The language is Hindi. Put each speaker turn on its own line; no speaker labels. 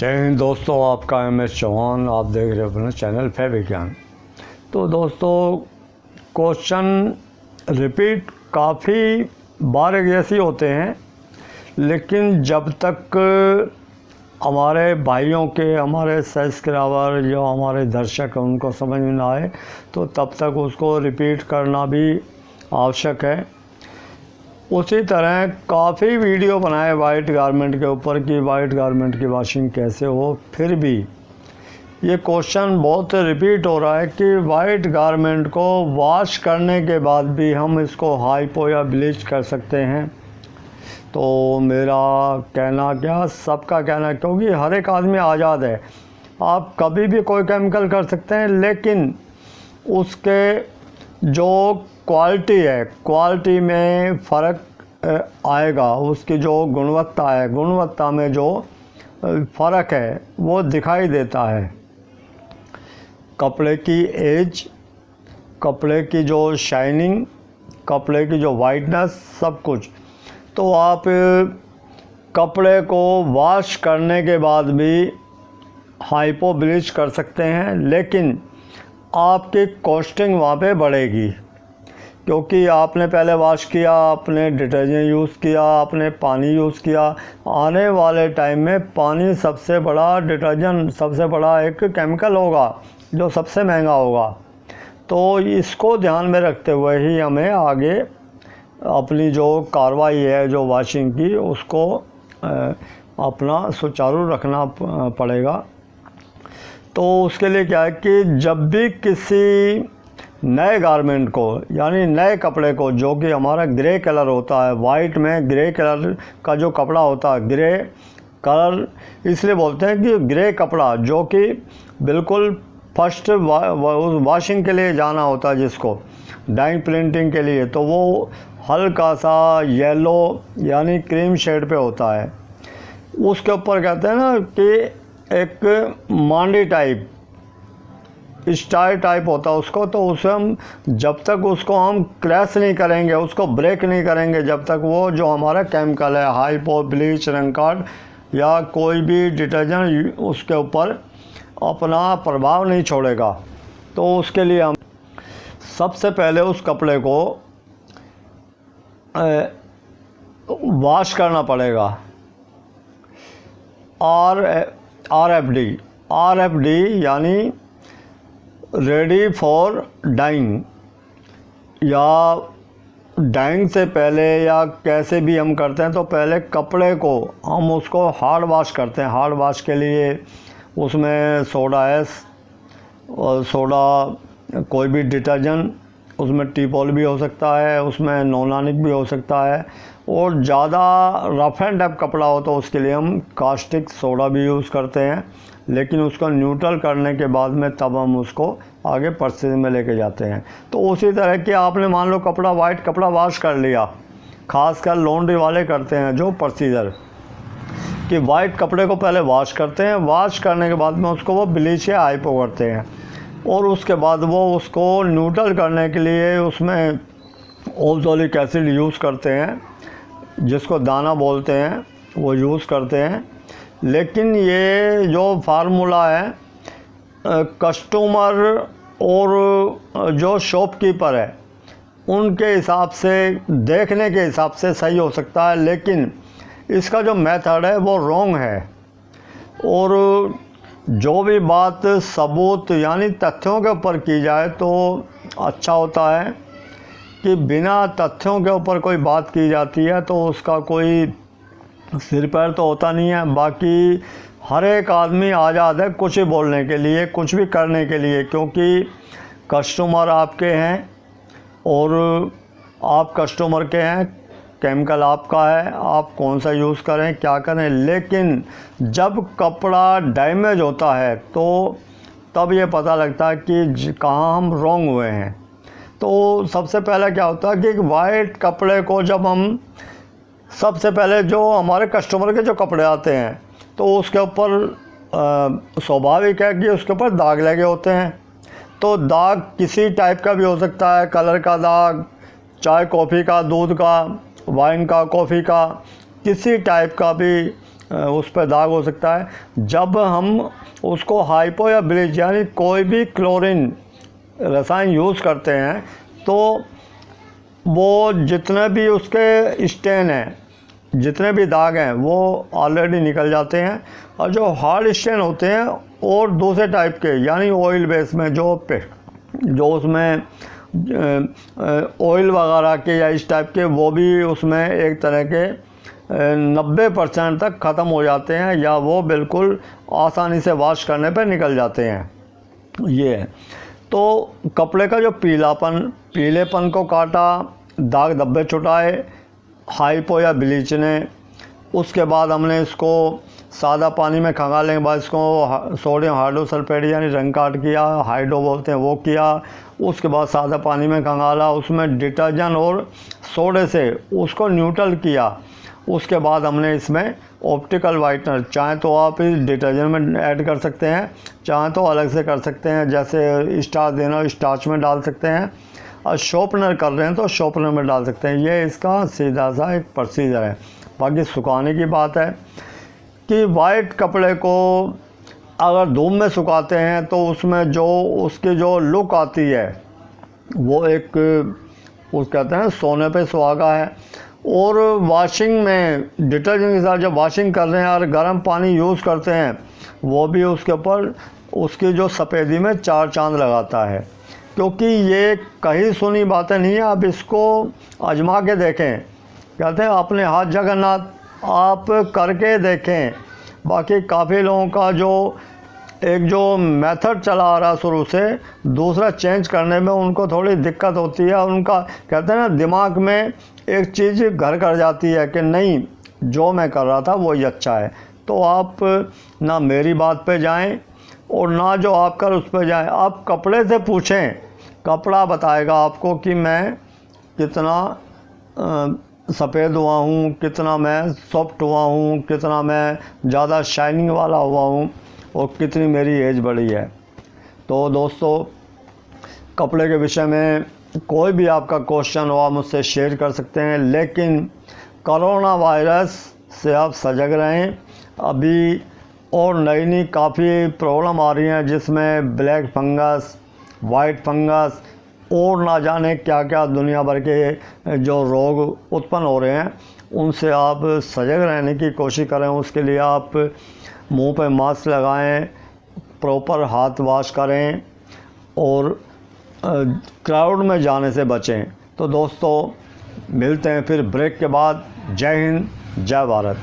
जय हिंद दोस्तों, आपका MS चौहान। आप देख रहे हो अपना चैनल फै विज्ञान। तो दोस्तों, क्वेश्चन रिपीट काफ़ी बार एक जैसे होते हैं, लेकिन जब तक हमारे भाइयों के, हमारे सब्सक्राइबर जो हमारे दर्शक हैं उनको समझ में ना आए तो तब तक उसको रिपीट करना भी आवश्यक है। उसी तरह काफ़ी वीडियो बनाए वाइट गारमेंट के ऊपर कि वाइट गारमेंट की वॉशिंग कैसे हो, फिर भी ये क्वेश्चन बहुत रिपीट हो रहा है कि वाइट गारमेंट को वॉश करने के बाद भी हम इसको हाइपो या ब्लीच कर सकते हैं। तो मेरा कहना क्या, सबका कहना, क्योंकि हर एक आदमी आज़ाद है, आप कभी भी कोई केमिकल कर सकते हैं, लेकिन उसके जो क्वालिटी है, क्वालिटी में फ़र्क आएगा, उसकी जो गुणवत्ता है, गुणवत्ता में जो फ़र्क है वो दिखाई देता है। कपड़े की एज, कपड़े की जो शाइनिंग, कपड़े की जो वाइटनेस, सब कुछ। तो आप कपड़े को वॉश करने के बाद भी हाइपो ब्लीच कर सकते हैं, लेकिन आपकी कॉस्टिंग वहाँ पे बढ़ेगी, क्योंकि आपने पहले वॉश किया, आपने डिटर्जेंट यूज़ किया, आपने पानी यूज़ किया। आने वाले टाइम में पानी सबसे बड़ा डिटर्जेंट, सबसे बड़ा एक केमिकल होगा जो सबसे महंगा होगा। तो इसको ध्यान में रखते हुए ही हमें आगे अपनी जो कार्रवाई है जो वॉशिंग की, उसको अपना सुचारू रखना पड़ेगा। तो उसके लिए क्या है कि जब भी किसी नए गारमेंट को, यानी नए कपड़े को, जो कि हमारा ग्रे कलर होता है, वाइट में ग्रे कलर का जो कपड़ा होता है, ग्रे कलर इसलिए बोलते हैं कि ग्रे कपड़ा जो कि बिल्कुल फर्स्ट वॉशिंग के लिए जाना होता है, जिसको डाइंग प्रिंटिंग के लिए, तो वो हल्का सा येलो यानी क्रीम शेड पे होता है। उसके ऊपर कहते हैं ना कि एक मांडी टाइप, स्टार टाइप होता है उसको। तो उसे हम जब तक उसको हम क्रैश नहीं करेंगे, उसको ब्रेक नहीं करेंगे, जब तक वो जो हमारा केमिकल है, हाइपो, ब्लीच, रंगकार्ड या कोई भी डिटर्जेंट उसके ऊपर अपना प्रभाव नहीं छोड़ेगा। तो उसके लिए हम सबसे पहले उस कपड़े को वॉश करना पड़ेगा। RFD यानी रेडी फॉर डाइंग, या डाइंग से पहले या कैसे भी हम करते हैं, तो पहले कपड़े को हम उसको हार्ड वॉश करते हैं। हार्ड वॉश के लिए उसमें सोडा एस और सोडा, कोई भी डिटर्जेंट, उसमें टीपॉल भी हो सकता है, उसमें नॉनानिक भी हो सकता है, और ज़्यादा रफ एंड टफ कपड़ा हो तो उसके लिए हम कास्टिक सोडा भी यूज़ करते हैं। लेकिन उसको न्यूट्रल करने के बाद में तब हम उसको आगे प्रोसेस में लेके जाते हैं। तो उसी तरह कि आपने मान लो कपड़ा, वाइट कपड़ा वॉश कर लिया, खासकर लॉन्ड्री वाले करते हैं जो प्रोसीजर कि वाइट कपड़े को पहले वॉश करते हैं, वॉश करने के बाद में उसको वो ब्लीच या हाइपो करते हैं, और उसके बाद वो उसको न्यूट्रल करने के लिए उसमें ओज़ोलिक एसिड यूज़ करते हैं, जिसको दाना बोलते हैं, वो यूज़ करते हैं। लेकिन ये जो फार्मूला है कस्टमर और जो शॉपकीपर है उनके हिसाब से, देखने के हिसाब से सही हो सकता है, लेकिन इसका जो मेथड है वो रॉन्ग है। और जो भी बात सबूत यानी तथ्यों के ऊपर की जाए तो अच्छा होता है, कि बिना तथ्यों के ऊपर कोई बात की जाती है तो उसका कोई सिर पैर तो होता नहीं है। बाकी हर एक आदमी आज़ाद है कुछ भी बोलने के लिए, कुछ भी करने के लिए, क्योंकि कस्टमर आपके हैं और आप कस्टमर के हैं, केमिकल आपका है, आप कौन सा यूज़ करें, क्या करें। लेकिन जब कपड़ा डैमेज होता है तो तब ये पता लगता है कि कहाँ हम रॉन्ग हुए हैं। तो सबसे पहले क्या होता है कि वाइट कपड़े को जब हम, सबसे पहले जो हमारे कस्टमर के जो कपड़े आते हैं तो उसके ऊपर स्वाभाविक है कि उसके ऊपर दाग लगे होते हैं। तो दाग किसी टाइप का भी हो सकता है, कलर का दाग, चाय कॉफ़ी का, दूध का, वाइन का, कॉफ़ी का, किसी टाइप का भी उस पर दाग हो सकता है। जब हम उसको हाइपो या ब्लीच यानी कोई भी क्लोरीन रसायन यूज़ करते हैं तो वो जितने भी उसके स्टेन हैं, जितने भी दाग हैं वो ऑलरेडी निकल जाते हैं। और जो हार्ड स्टेन होते हैं और दूसरे टाइप के यानी ऑयल बेस में जो उसमें ऑयल वगैरह के या इस टाइप के, वो भी उसमें एक तरह के 90% तक ख़त्म हो जाते हैं या वो बिल्कुल आसानी से वॉश करने पर निकल जाते हैं। ये है। तो कपड़े का जो पीलेपन को काटा, दाग धब्बे छुटाए हाइपो या ब्लीच ने, उसके बाद हमने इसको सादा पानी में खंगालने के बाद इसको सोडियम हाइड्रोसल्फेट यानी रंग काट किया, हाइड्रो बोलते हैं, वो किया। उसके बाद सादा पानी में खंगाला, उसमें डिटर्जेंट और सोडे से उसको न्यूट्रल किया। उसके बाद हमने इसमें ऑप्टिकल वाइटनर, चाहे तो आप इस डिटर्जेंट में ऐड कर सकते हैं, चाहे तो अलग से कर सकते हैं, जैसे स्टार्च देना स्टार्च में डाल सकते हैं, और शॉर्पनर कर रहे हैं तो शॉर्पनर में डाल सकते हैं। ये इसका सीधा सा एक प्रोसीजर है। बाकी सुखाने की बात है कि वाइट कपड़े को अगर धूप में सुखाते हैं तो उसमें जो उसकी जो लुक आती है वो एक उस कहते हैं सोने पे सुहागा है। और वॉशिंग में डिटर्जेंट के साथ जब वॉशिंग कर रहे हैं और गर्म पानी यूज़ करते हैं वो भी उसके ऊपर उसकी जो सफ़ेदी में 4 चांद लगाता है। क्योंकि ये कहीं सुनी बातें नहीं है, आप इसको आजमा के देखें। कहते हैं अपने हाथ जगन्नाथ, आप करके देखें। बाकी काफ़ी लोगों का जो मेथड चला आ रहा शुरू से दूसरा चेंज करने में उनको थोड़ी दिक्कत होती है। उनका कहते हैं ना दिमाग में एक चीज़ घर कर जाती है कि नहीं जो मैं कर रहा था वही अच्छा है। तो आप ना मेरी बात पे जाएं और ना जो आप कर उस पर जाएं। आप कपड़े से पूछें, कपड़ा बताएगा आपको कि मैं कितना सफ़ेद हुआ हूँ, कितना मैं सॉफ्ट हुआ हूँ, कितना मैं ज़्यादा शाइनिंग वाला हुआ हूँ और कितनी मेरी एज बढ़ी है। तो दोस्तों कपड़े के विषय में कोई भी आपका क्वेश्चन हो आप मुझसे शेयर कर सकते हैं, लेकिन कोरोना वायरस से आप सजग रहें। अभी और नई नई काफ़ी प्रॉब्लम आ रही हैं जिसमें ब्लैक फंगस, वाइट फंगस और ना जाने क्या क्या दुनिया भर के जो रोग उत्पन्न हो रहे हैं, उनसे आप सजग रहने की कोशिश करें। उसके लिए आप मुंह पे मास्क लगाएं, प्रॉपर हाथ वॉश करें और क्राउड में जाने से बचें। तो दोस्तों मिलते हैं फिर ब्रेक के बाद। जय हिंद, जय भारत।